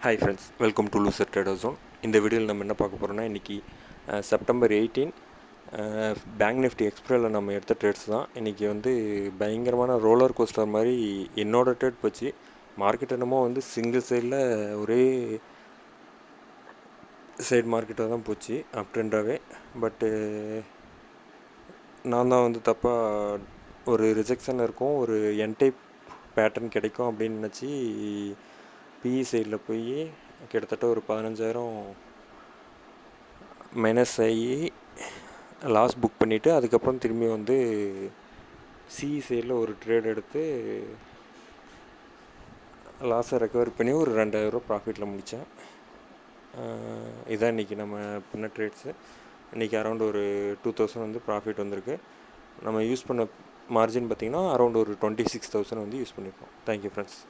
Hi friends, welcome to loser trader zone. இந்த வீடியோவில் நம்ம என்ன பார்க்க போகிறோம்னா, இன்றைக்கி செப்டம்பர் 18 பேங்க் நிஃப்டி எக்ஸ்பிரஸில் நம்ம எடுத்த ட்ரேட்ஸ் தான். இன்றைக்கி பயங்கரமான ரோலர் கோஸ்டர் மாதிரி என்னோடய ட்ரேட் போச்சு. மார்க்கெட் என்னமோ சிங்கிள் சைடில் ஒரே சைடு மார்க்கெட்டாக தான் போச்சு, அப் ட்ரெண்டாகவே. பட்டு நான் தான் தப்பாக ஒரு ரிஜெக்ஷன் இருக்கும், ஒரு என் டைப் பேட்டர்ன் கிடைக்கும் அப்படின்னு நினச்சி பிஇ சைடில் போய் கிட்டத்தட்ட ஒரு 15,000 மைனஸ் ஆகி லாஸ் புக் பண்ணிவிட்டு அதுக்கப்புறம் திரும்பி சிஇ சைடில் ஒரு ட்ரேட் எடுத்து லாஸை ரெக்கவர் பண்ணி ஒரு 2,000 ப்ராஃபிட்டில் முடித்தேன். இதான் இன்றைக்கி நம்ம பண்ண ட்ரேட்ஸு. இன்றைக்கி அரௌண்ட் ஒரு 2,000 ப்ராஃபிட் வந்திருக்கு. நம்ம யூஸ் பண்ண மார்ஜின் பார்த்திங்கன்னா அரௌண்ட் ஒரு 26,000 யூஸ் பண்ணியிருக்கோம். Thank you friends.